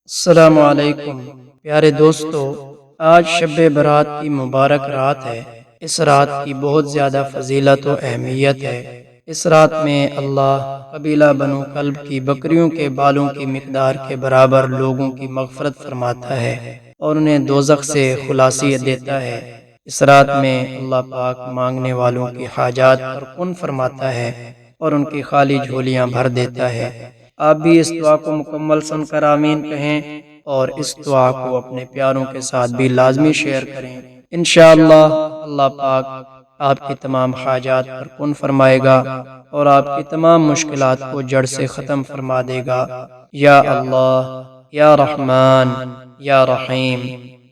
السلام علیکم پیارے دوستو، آج شب برات کی مبارک رات ہے۔ اس رات کی بہت زیادہ فضیلت و اہمیت ہے۔ اس رات میں اللہ قبیلہ بنو کلب کی بکریوں کے بالوں کی مقدار کے برابر لوگوں کی مغفرت فرماتا ہے اور انہیں دوزخ سے خلاصی دیتا ہے۔ اس رات میں اللہ پاک مانگنے والوں کی حاجات پر کن فرماتا ہے اور ان کی خالی جھولیاں بھر دیتا ہے۔ آپ بھی اس دعا کو مکمل سن کر آمین کہیں اور اس دعا کو اپنے پیاروں کے ساتھ بھی لازمی شیئر کریں۔ انشاءاللہ اللہ پاک آپ کی تمام حاجات پر کن فرمائے گا اور آپ کی تمام مشکلات کو جڑ سے ختم فرما دے گا۔ یا اللہ، یا رحمان، یا رحیم،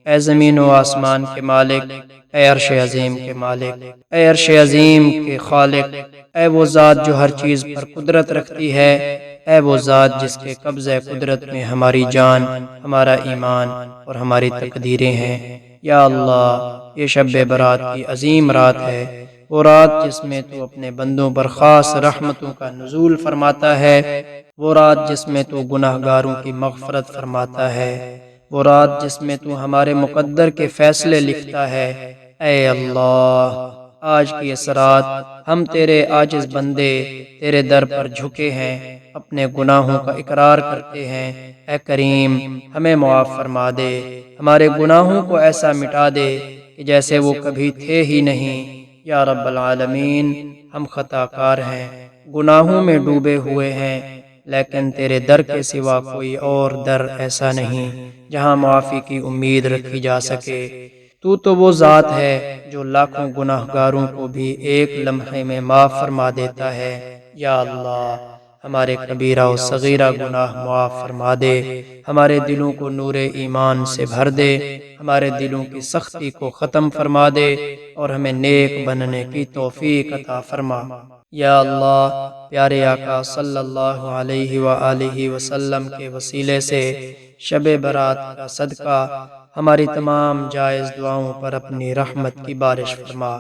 اے زمین و آسمان کے مالک، اے عرش عظیم کے مالک، اے عرش عظیم کے خالق، اے وہ ذات جو ہر چیز پر قدرت رکھتی ہے، اے وہ ذات جس کے قبضہ قدرت میں ہماری جان، ہمارا ایمان اور ہماری تقدیریں ہیں۔ یا اللہ، یہ شب برات کی عظیم رات ہے، وہ رات جس میں تو اپنے بندوں پر خاص رحمتوں کا نزول فرماتا ہے، وہ رات جس میں تو گناہ گاروں کی مغفرت فرماتا ہے، وہ رات جس میں تو ہمارے مقدر کے فیصلے لکھتا ہے۔ اے اللہ، آج کی اس رات ہم تیرے عاجز بندے تیرے در پر جھکے ہیں، اپنے گناہوں کا اقرار کرتے ہیں۔ اے کریم، ہمیں معاف فرما دے، ہمارے گناہوں کو ایسا مٹا دے کہ جیسے وہ کبھی تھے ہی نہیں۔ یا رب العالمین، ہم خطا کار ہیں، گناہوں میں ڈوبے ہوئے ہیں، لیکن تیرے در کے سوا کوئی اور در ایسا نہیں جہاں معافی کی امید رکھی جا سکے۔ تو وہ ذات ہے جو لاکھوں گناہ گاروں کو بھی ایک لمحے میں معاف فرما دیتا ہے۔ یا اللہ، ہمارے کبیرہ و صغیرہ گناہ معاف فرما دے، ہمارے دلوں کو نور ایمان سے بھر دے، ہمارے دلوں کی سختی کو ختم فرما دے اور ہمیں نیک بننے کی توفیق عطا فرما۔ یا اللہ، پیارے آقا صلی اللہ علیہ وآلہ وسلم کے وسیلے سے شب برات کا صدقہ ہماری تمام جائز دعاؤں پر اپنی رحمت کی بارش فرما۔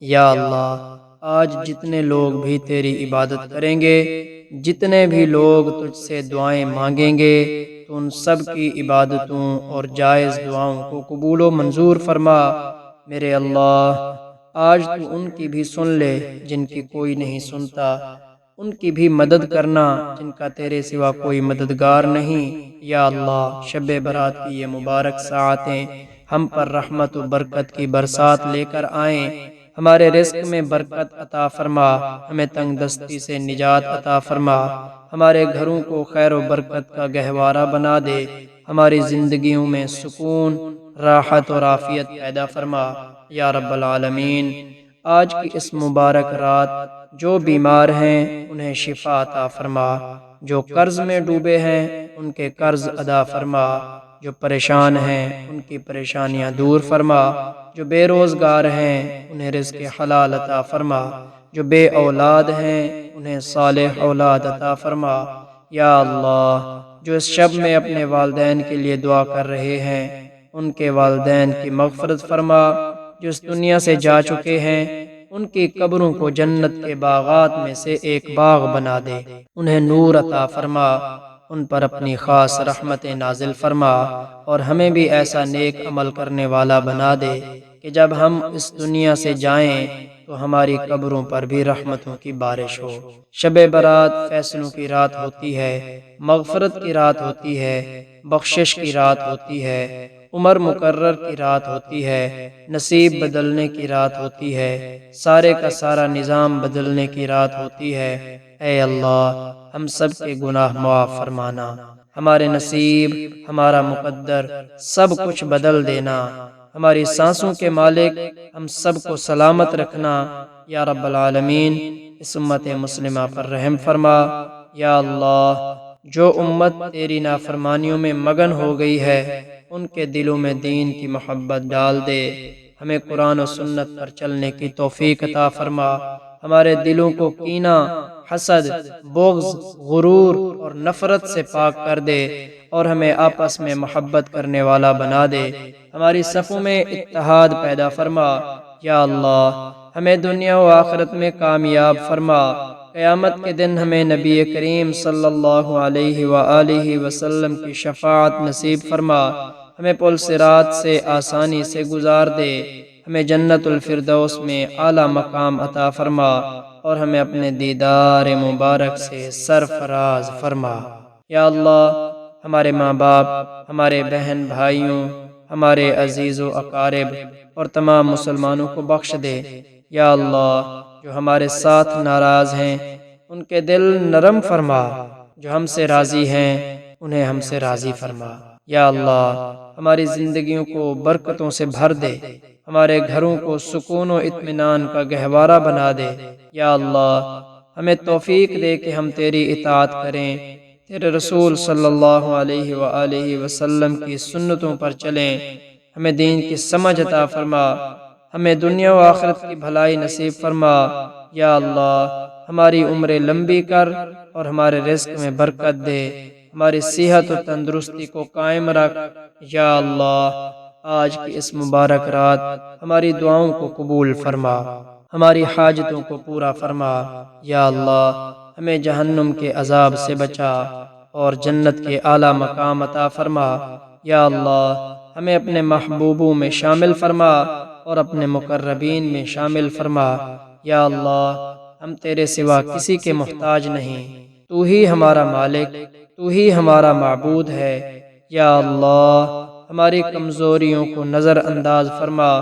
یا اللہ، آج جتنے لوگ بھی تیری عبادت کریں گے، جتنے بھی لوگ تجھ سے دعائیں مانگیں گے، تو ان سب کی عبادتوں اور جائز دعاؤں کو قبول و منظور فرما۔ میرے اللہ، آج تو ان کی بھی سن لے جن کی کوئی نہیں سنتا، ان کی بھی مدد کرنا جن کا تیرے سوا کوئی مددگار نہیں۔ یا اللہ، شب برات کی یہ مبارک ساعتیں ہم پر رحمت و برکت کی برسات لے کر آئیں، ہمارے رزق میں برکت عطا فرما، ہمیں تنگ دستی سے نجات عطا فرما، ہمارے گھروں کو خیر و برکت کا گہوارہ بنا دے، ہماری زندگیوں میں سکون، راحت اور عافیت پیدا فرما۔ یا رب العالمین، آج کی اس مبارک رات جو بیمار ہیں انہیں شفا عطا فرما، جو قرض میں ڈوبے ہیں ان کے قرض ادا فرما، جو پریشان ہیں ان کی پریشانیاں دور فرما، جو بے روزگار ہیں انہیں رزق حلال عطا فرما، جو بے اولاد ہیں انہیں صالح اولاد عطا فرما۔ یا اللہ، جو اس شب میں اپنے والدین کے لیے دعا کر رہے ہیں ان کے والدین کی مغفرت فرما، جو اس دنیا سے جا چکے ہیں ان کی قبروں کو جنت کے باغات میں سے ایک باغ بنا دے، انہیں نور عطا فرما، ان پر اپنی خاص رحمت نازل فرما اور ہمیں بھی ایسا نیک عمل کرنے والا بنا دے کہ جب ہم اس دنیا سے جائیں تو ہماری قبروں پر بھی رحمتوں کی بارش ہو۔ شب برات فیصلوں کی رات ہوتی ہے، مغفرت کی رات ہوتی ہے، بخشش کی رات ہوتی ہے، عمر مقرر کی رات ہوتی ہے، نصیب بدلنے کی رات ہوتی ہے، سارے کا سارا نظام بدلنے کی رات ہوتی ہے۔ اے اللہ، ہم سب کے گناہ معاف فرمانا، ہمارے نصیب، ہمارا مقدر سب کچھ بدل دینا، ہماری سانسوں کے مالک ہم سب کو سلامت رکھنا۔ یا رب العالمین، اس امت مسلمہ پر رحم فرما۔ یا اللہ، جو امت تیری نافرمانیوں میں مگن ہو گئی ہے ان کے دلوں میں دین کی محبت ڈال دے، ہمیں قرآن و سنت پر چلنے کی توفیق عطا فرما، ہمارے دلوں کو کینہ، حسد، بغض، غرور اور نفرت سے پاک کر دے اور ہمیں آپس میں محبت کرنے والا بنا دے، ہماری صفوں میں اتحاد پیدا فرما۔ یا اللہ، ہمیں دنیا و آخرت میں کامیاب فرما، قیامت کے دن ہمیں نبی کریم صلی اللہ علیہ وآلہ وسلم کی شفاعت نصیب فرما، ہمیں پل صراط سے آسانی سے گزار دے، ہمیں جنت الفردوس میں اعلیٰ مقام عطا فرما، اور ہمیں اپنے دیدار مبارک سے سرفراز فرما۔ یا اللہ، ہمارے ماں باپ، ہمارے بہن بھائیوں، ہمارے عزیز و اقارب اور تمام مسلمانوں کو بخش دے۔ یا اللہ، جو ہمارے ساتھ ناراض ہیں ان کے دل نرم فرما، جو ہم سے راضی ہیں انہیں ہم سے راضی فرما۔ یا اللہ، ہماری زندگیوں کو برکتوں سے بھر دے، ہمارے گھروں کو سکون و اطمینان کا گہوارہ بنا دے۔ یا اللہ، ہمیں توفیق دے کہ ہم تیری اطاعت کریں، تیرے رسول صلی اللہ علیہ وآلہ وسلم کی سنتوں پر چلیں، ہمیں دین کی سمجھ عطا فرما، ہمیں دنیا و آخرت کی بھلائی نصیب فرما۔ یا اللہ، ہماری عمریں لمبی کر اور ہمارے رزق میں برکت دے، ہماری صحت و تندرستی کو قائم رکھ۔ یا اللہ، آج کی اس مبارک رات ہماری دعاؤں کو قبول فرما، ہماری حاجتوں کو پورا فرما۔ یا اللہ، ہمیں جہنم کے عذاب سے بچا اور جنت کے اعلیٰ مقام عطا فرما۔ یا اللہ، ہمیں اپنے محبوبوں میں شامل فرما اور اپنے مقربین میں شامل فرما۔ یا اللہ، ہم تیرے سوا کسی کے محتاج نہیں، تو ہی ہمارا مالک، تو ہی ہمارا معبود ہے۔ یا اللہ، ہماری کمزوریوں کو نظر انداز فرما،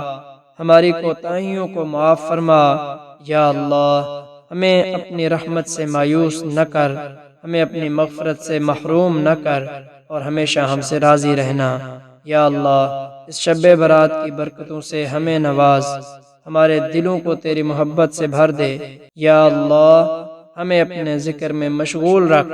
ہماری کوتاہیوں کو معاف فرما۔ یا اللہ، ہمیں اپنی رحمت سے مایوس نہ کر، ہمیں اپنی مغفرت سے محروم نہ کر، اور ہمیشہ ہم سے راضی رہنا۔ یا اللہ، اس شب برات کی برکتوں سے ہمیں نواز، ہمارے دلوں کو تیری محبت سے بھر دے۔ یا اللہ، ہمیں اپنے ذکر میں مشغول رکھ،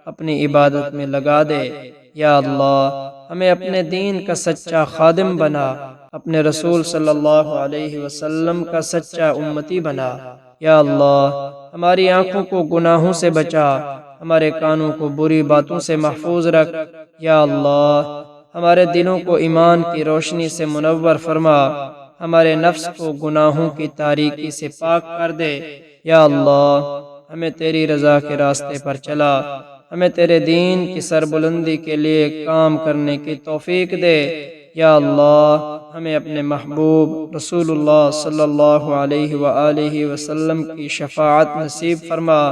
اپنی عبادت میں لگا دے۔ یا اللہ، ہمیں اپنے دین کا سچا خادم بنا، اپنے رسول صلی اللہ علیہ وسلم کا سچا امتی بنا۔ یا اللہ، ہماری آنکھوں کو گناہوں سے بچا، ہمارے کانوں کو بری باتوں سے محفوظ رکھ۔ یا اللہ، ہمارے دلوں کو ایمان کی روشنی سے منور فرما، ہمارے نفس کو گناہوں کی تاریکی سے پاک کر دے۔ یا اللہ، ہمیں تیری رضا کے راستے پر چلا، ہمیں تیرے دین کی سربلندی کے لیے کام کرنے کی توفیق دے۔ یا اللہ، ہمیں اپنے محبوب رسول اللہ صلی اللہ علیہ وآلہ وسلم کی شفاعت نصیب فرما،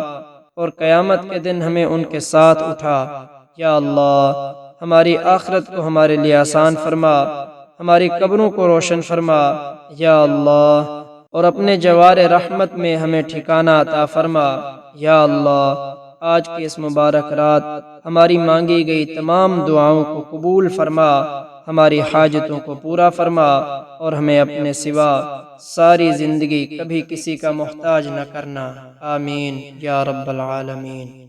اور قیامت کے دن ہمیں ان کے ساتھ اٹھا۔ یا اللہ، ہماری آخرت کو ہمارے لیے آسان فرما، ہماری قبروں کو روشن فرما۔ یا اللہ، اور اپنے جوار رحمت میں ہمیں ٹھکانہ عطا فرما۔ یا اللہ، آج کی اس مبارک رات ہماری مانگی گئی تمام دعاؤں کو قبول فرما، ہماری حاجتوں کو پورا فرما، اور ہمیں اپنے سوا ساری زندگی کبھی کسی کا محتاج نہ کرنا۔ آمین یا رب العالمین۔